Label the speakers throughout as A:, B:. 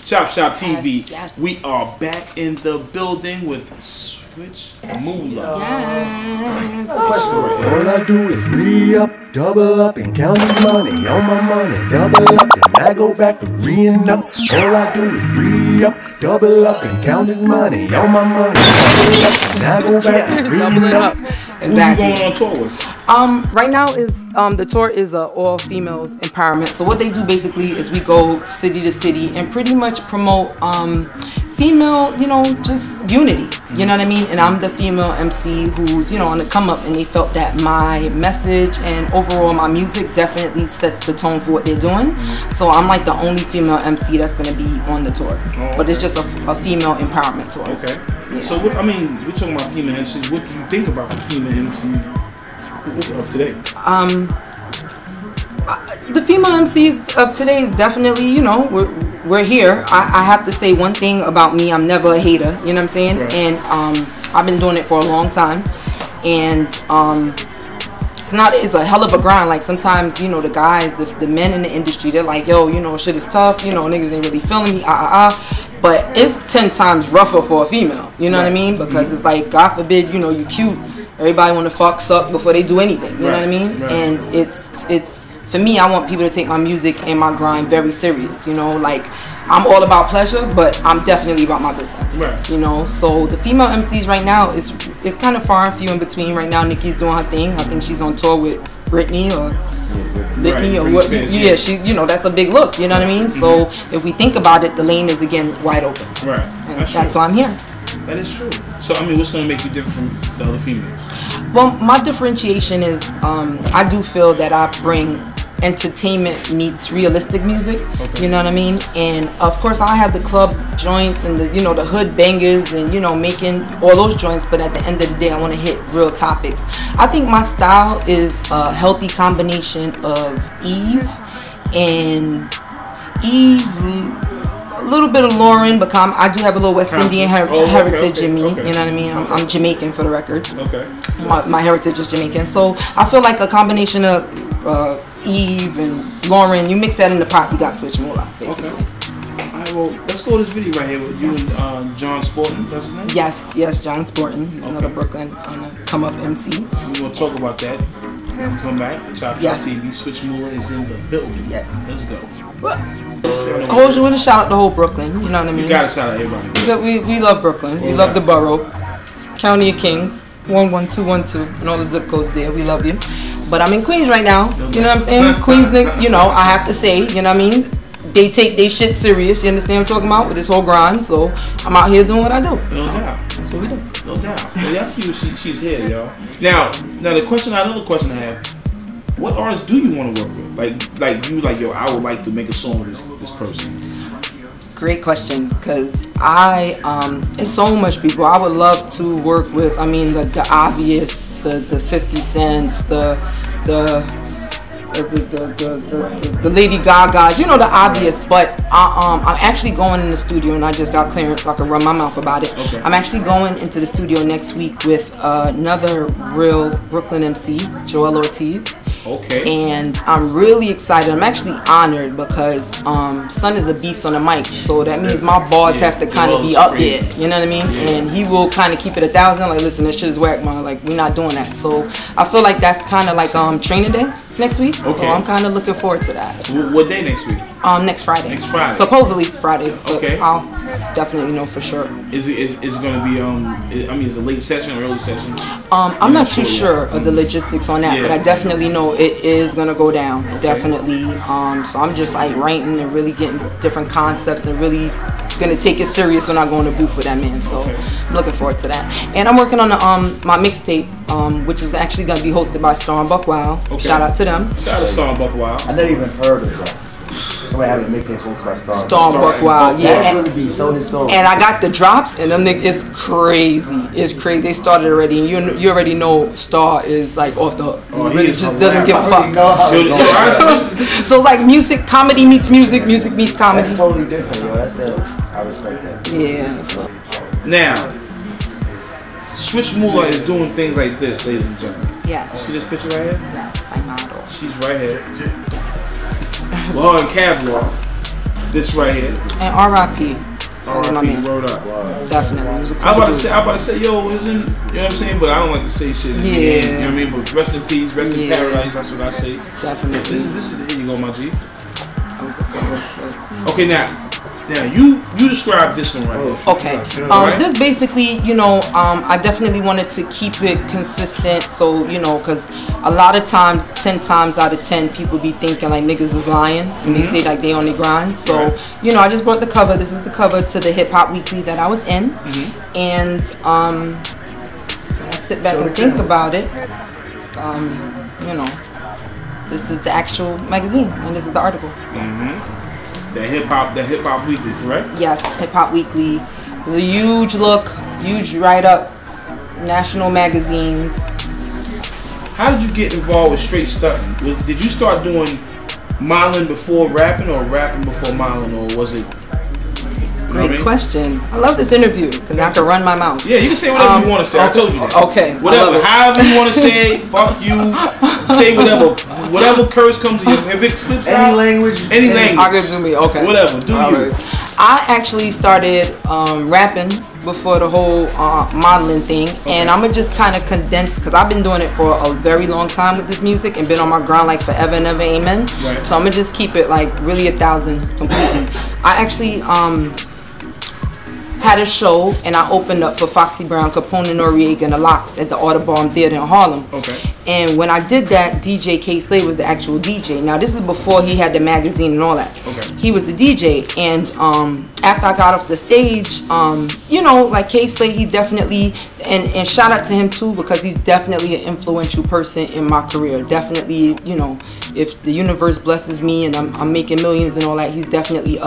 A: Chop Shop TV.
B: Yes, yes.
A: We are back in the building with Switch Mula.
B: Yes.
C: All I do is re-up, double up, and count the money on my money. Double up, and I go back to re-ing up. All I do is re-up, double up, and count his money on my money. Double up, and I go back to re-ing up.
B: Exactly.
A: Who you going on tour with?
B: Right now is the tour is all females empowerment. So what they do basically is we go city to city and pretty much promote female, just unity. You know what I mean? And I'm the female MC who's, on the come up, and they felt that my message and overall my music definitely sets the tone for what they're doing. So I'm like the only female MC that's gonna be on the tour. But it's just a female empowerment tour.
A: Okay.
B: Yeah.
A: So we're talking about female MCs. What do you think about the female MCs of today?
B: The female MCs of today is definitely, we're here. I have to say one thing about me: I'm never a hater. You know what I'm saying?
A: Right.
B: And I've been doing it for a long time, and it's a hell of a grind. Like sometimes, the guys, the men in the industry, they're like, yo, shit is tough. Niggas ain't really feeling me. But it's 10 times rougher for a female. You know what I mean? Because it's like, God forbid, you cute. Everybody want to fuck, suck before they do anything. You know what I mean?
A: Right.
B: And it's for me, I want people to take my music and my grind very serious. Like I'm all about pleasure, but I'm definitely about my business.
A: Right.
B: So the female MCs right now is kind of far and few in between. Right now, Nikki's doing her thing. I think she's on tour with Brittany or Brittany or what? Yeah, she. That's a big look. You know what I mean? So if we think about it, the lane is again wide open.
A: Right.
B: And that's why I'm here.
A: That is true. So what's gonna make you different from the other females?
B: Well, my differentiation is I do feel that I bring entertainment meets realistic music. Okay. You know what I mean? And of course I have the club joints and the the hood bangers and making all those joints, but at the end of the day I want to hit real topics. I think my style is a healthy combination of Eve, a little bit of Lauren, but I do have a little West Indian heritage in me. You know what I mean? I'm Jamaican for the record.
A: Okay.
B: My heritage is Jamaican, so I feel like a combination of Eve and Lauren. You mix that in the pot, you got Switch Mula, basically.
A: Okay. All right, well, let's go to this video right here with you and John Sporton. That's his name?
B: Yes, John Sporton. He's another Brooklyn come up MC.
A: We're gonna talk about that. We'll come back. Chop Shop TV. Switch Mula is in the building.
B: Yes.
A: Let's go.
B: I want to shout out the whole Brooklyn. You know what I mean?
A: You gotta shout out everybody.
B: We love Brooklyn. We love the borough, County of Kings, 11212, and all the zip codes there. We love you. But I'm in Queens right now. You know what I'm saying? Queens, I have to say, you know what I mean? They take their shit serious. You understand what I'm talking about with this whole grind? So I'm out here doing what I do.
A: No doubt.
B: That's what we do.
A: No doubt. So y'all see what she's here, y'all. Now another question I have. What artists do you want to work with? I would like to make a song with this person.
B: Great question, because it's so much people. I would love to work with. I mean, the obvious, the 50 Cents, the Lady Gagas, the obvious. But I'm actually going in the studio, and I just got clearance so I can run my mouth about it.
A: Okay.
B: I'm actually going into the studio next week with another real Brooklyn MC, Joel Ortiz.
A: Okay.
B: And I'm really excited. I'm actually honored because Son is a beast on the mic, so that means my bars have to kind of be up there. You know what I mean? Yeah. And he will kind of keep it 1,000. Like, listen, this shit is whack, man. Like, we're not doing that. So I feel like that's kind of like training day next week. Okay. So I'm kind of looking forward to that.
A: What day next week?
B: Next Friday.
A: Next Friday.
B: Supposedly Friday. But
A: okay.
B: I'll definitely know for sure.
A: Is it going to be is it a late session or early session?
B: I'm not too sure of the logistics on that, but I definitely know it is gonna go down. Okay. Definitely. So I'm just like writing and really getting different concepts and really gonna take it serious when I go in the booth with that man. So I'm looking forward to that. And I'm working on my mixtape, which is actually gonna be hosted by Star and Buck Wild. Okay. Shout out to them.
A: Shout out to Star and Buck Wild.
C: I never even heard of that. Somebody having a mixtape hosted by
B: Star and Buck Wild. Yeah.
C: That's gonna be so historical.
B: And I got the drops, and them niggas, it's crazy. It's crazy. They started already, and you already know Star is like off the hook. He really just doesn't give a fuck. So like music, comedy meets music, music meets comedy.
C: That's totally different, yo. That's it. I respect that.
B: Yeah. So.
A: Now, Switch Mula is doing things like this, ladies and gentlemen.
B: Yes.
A: You see this picture right here?
B: Yes, my model.
A: She's right here. Well, in Sgt.War. This right here.
B: And R.I.P.
A: R.I.P. Word up.
B: Definitely. It was a cool
A: I'm about to say, yo, isn't, you know what I'm saying? But I don't like to say shit.
B: Yeah.
A: You know what I mean? But rest in peace, rest in paradise. That's what I say.
B: Definitely.
A: This is here you go, my G.
B: That was a good one.
A: Okay, now you describe this one right here.
B: Okay. This basically, you know, I definitely wanted to keep it consistent. So, you know, because a lot of times, 10 times out of 10, people be thinking like niggas is lying when they say like they on the grind. So, you know, I just brought the cover. This is the cover to the Hip Hop Weekly that I was in. And when I sit back and think about it, you know, this is the actual magazine and this is the article. So.
A: The Hip Hop Weekly, correct?
B: Yes, Hip Hop Weekly. It was a huge look, huge write-up, national magazines.
A: How did you get involved with straight stunting? Did you start doing modeling before rapping or rapping before modeling, or was it?
B: Great question. I love this interview because I can run my mouth.
A: Yeah, you can say whatever you want to say. I told you that.
B: Okay.
A: Whatever, however you want to say, fuck you. Say whatever curse comes to you. If it slips out, any language.
B: I'll give it to me. Okay.
A: Whatever, do you?
B: Right. I actually started rapping before the whole modeling thing, and I'm gonna just kind of condense because I've been doing it for a very long time with this music and been on my grind like forever and ever, amen.
A: Right.
B: So I'm gonna just keep it like really 1,000 completely. I actually had a show and I opened up for Foxy Brown, Capone Noriega, and the Locks at the Audubon Theater in Harlem.
A: Okay.
B: And when I did that, DJ K Slade was the actual DJ. Now this is before he had the magazine and all that.
A: Okay.
B: He was the DJ, and after I got off the stage, you know, like K Slade, he definitely, and shout out to him too because he's definitely an influential person in my career. Definitely, you know, if the universe blesses me and I'm making millions and all that, he's definitely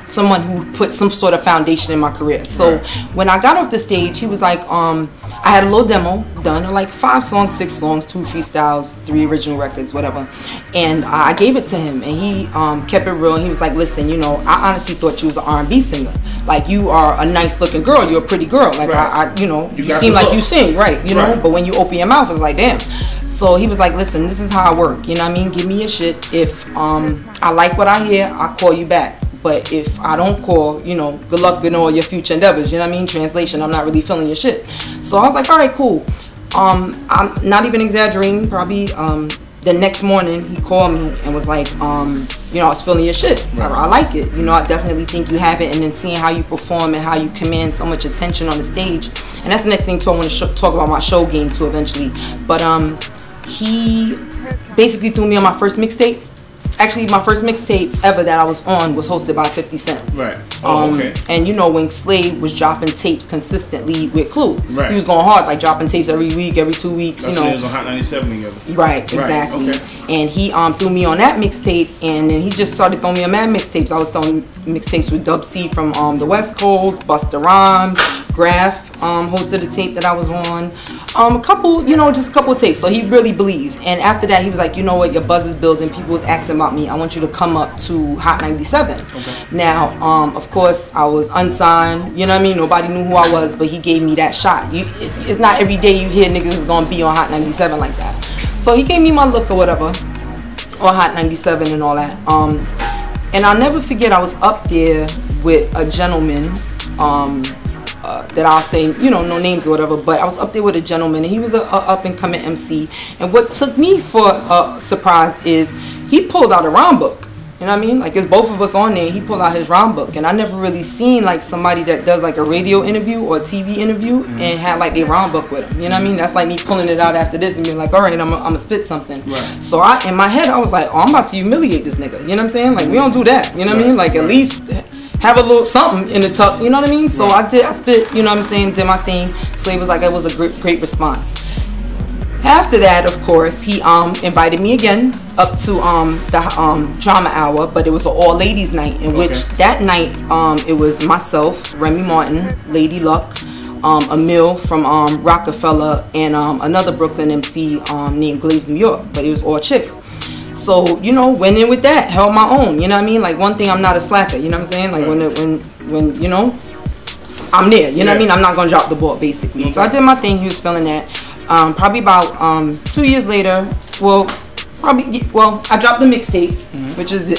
B: someone who put some sort of foundation in my career. So when I got off the stage, he was like, I had a little demo done, like 5 songs, 6 songs, 2 freestyles, 3 original records, whatever. And I gave it to him, and he kept it real. And he was like, listen, you know, I honestly thought you was an R&B singer. Like, you are a nice looking girl. You're a pretty girl. Like, I you know, you seem like you sing, right? You know, but when you open your mouth, it's like, damn. So he was like, listen, this is how I work. You know what I mean? Give me your shit. If I like what I hear, I'll call you back. But if I don't call, you know, good luck in all your future endeavors. You know what I mean? Translation, I'm not really feeling your shit. So I was like, all right, cool. I'm not even exaggerating. Probably the next morning he called me and was like, you know, I was feeling your shit. I like it. You know, I definitely think you have it. And then seeing how you perform and how you command so much attention on the stage. And that's the next thing too. I want to talk about my show game too eventually. But he basically threw me on my first mixtape. Actually, my first mixtape ever that I was on was hosted by 50 Cent.
A: Right. Oh, okay.
B: And you know, when Slade was dropping tapes consistently with Clue,
A: right.
B: He was going hard, like dropping tapes every week, every 2 weeks.
A: That's
B: you know,
A: when it was on Hot 97 together.
B: Right, exactly.
A: Okay.
B: And he threw me on that mixtape, and then he just started throwing me on mad mixtapes. I was throwing mixtapes with Dub C from the West Coast, Busta Rhymes, Graph hosted a tape that I was on. A couple, you know, just a couple of tapes. So he really believed. And after that, he was like, you know what, your buzz is building. People was asking about me. I want you to come up to Hot 97. Okay. Now, of course, I was unsigned. You know what I mean? Nobody knew who I was, but he gave me that shot. It's not every day you hear niggas is gonna be on Hot 97 like that. So he gave me my look or whatever, or Hot 97 and all that. And I'll never forget, I was up there with a gentleman. That I'll say, you know, no names or whatever, but I was up there with a gentleman, and he was a up and coming MC. And what took me for a surprise is he pulled out a rhyme book. You know what I mean? Like, it's both of us on there. He pulled out his rhyme book, and I never really seen like somebody that does like a radio interview or a TV interview and had like a rhyme book with him. You know what I mean? That's like me pulling it out after this and being like, all right, I'm gonna spit something. Right. So in my head, I was like, oh, I'm about to humiliate this nigga. You know what I'm saying? Like, we don't do that. You know what I mean? Like, at least have a little something in the tuck, you know what I mean? So I spit, you know what I'm saying, did my thing. So he was like, it was a great response. After that, of course, he invited me again up to the drama hour, but it was an all ladies night, in which that night it was myself, Remy Martin, Lady Luck, Emil from Rockefeller, and another Brooklyn MC named Glaze New York, but it was all chicks. So, you know, went in with that, held my own, you know what I mean? Like, one thing, I'm not a slacker, you know what I'm saying? Like, when you know, I'm there, you know what I mean? I'm not going to drop the ball, basically. So I did my thing, he was feeling that. Probably about 2 years later, well, Probably, well, I dropped the mixtape, which is the,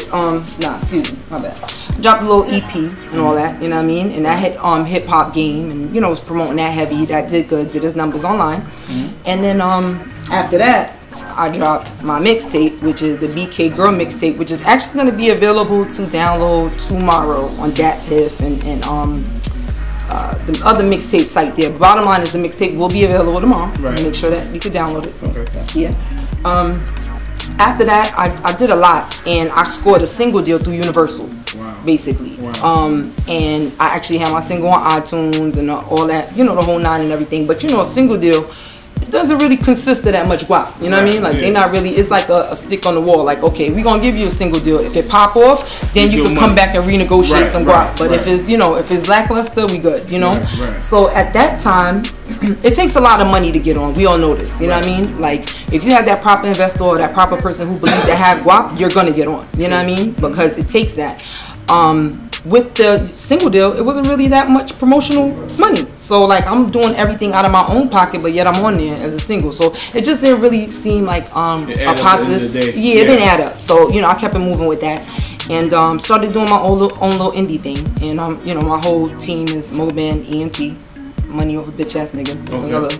B: excuse me, my bad. I dropped a little EP and all that, you know what I mean? And that hit Hip Hop Game, and you know, was promoting that heavy. That did good, did his numbers online. And then after that, I dropped my mixtape, which is the BK Girl mixtape, which is actually going to be available to download tomorrow on DatPiff and the other mixtape site there. Bottom line is the mixtape will be available tomorrow. Right. Make sure that you can download it. So that's it. After that, I did a lot, and I scored a single deal through Universal, basically. And I actually had my single on iTunes and all that, you know, the whole nine and everything. But you know, a single deal, it doesn't really consist of that much guap. You know what I mean? Like they not really. It's like a stick on the wall. Like, okay, we gonna give you a single deal. If it pop off, then you can come back and renegotiate some guap. But if it's, you know, if it's lackluster, we good. You know. So at that time, it takes a lot of money to get on. We all know this. You know what I mean? Like if you have that proper investor or that proper person who believes they have guap, you're gonna get on. You know what I mean? Because it takes that. With the single deal, it wasn't really that much promotional money. So like I'm doing everything out of my own pocket, but yet I'm on there as a single. So it just didn't really seem like a positive. Yeah, it didn't add up. So you know, I kept it moving with that, and started doing my own little indie thing. And you know, my whole team is Moban, ENT. Money over bitch ass niggas.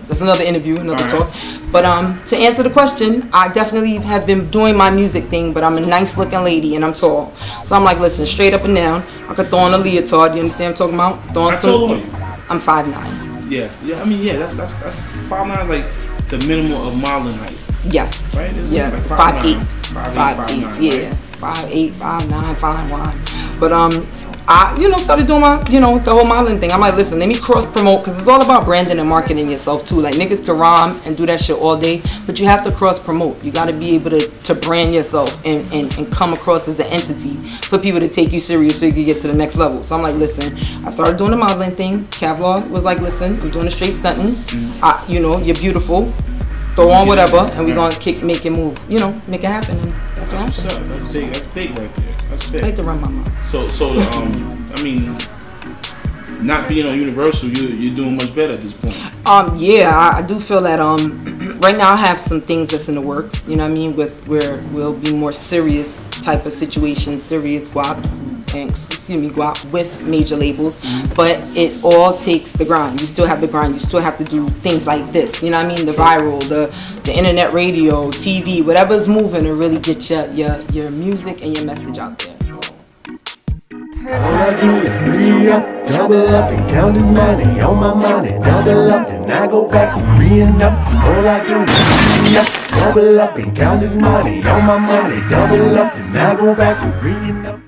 B: That's another interview, another talk. But to answer the question, I definitely have been doing my music thing, but I'm a nice looking lady and I'm tall. So I'm like, listen, straight up and down, I could throw on a leotard, you understand what I'm talking about?
A: How tall are you?
B: I'm 5'9".
A: Yeah, I mean, yeah, that's 5'9", like the minimum of modeling height.
B: Yes.
A: Right?
B: Yeah,
A: like
B: 5'8".
A: 5'8",
B: yeah. 5'8", 5'9", 5'1". But I, you know, started doing my, you know, the whole modeling thing. I'm like, listen, let me cross promote, because it's all about branding and marketing yourself too. Like niggas can rhyme and do that shit all day, but you have to cross promote. You got to be able to brand yourself and come across as an entity for people to take you serious so you can get to the next level. So I'm like, listen, I started doing the modeling thing. Kevlar was like, listen, I'm doing a straight stunting. You know, you're beautiful. Throw on whatever, and we're gonna make it move. You know, make it happen. And that's what happened.
A: That's big right there. That's big.
B: I like to run my mouth.
A: So I mean, not being on Universal, you're doing much better at this point.
B: Yeah, I do feel that right now I have some things that's in the works. You know what I mean? With where we'll be more serious type of situations, serious guaps, and guap with major labels. But it all takes the grind. You still have the grind. You still have to do things like this. You know what I mean? The viral, the internet, radio, TV, whatever's moving to really get your music and your message out there.
C: All I do is re-up, double up, and count his money on my money. Double up, and I go back and re-up. All I do is re-up, double up, and count his money on my money. Double up, and I go back and re-up.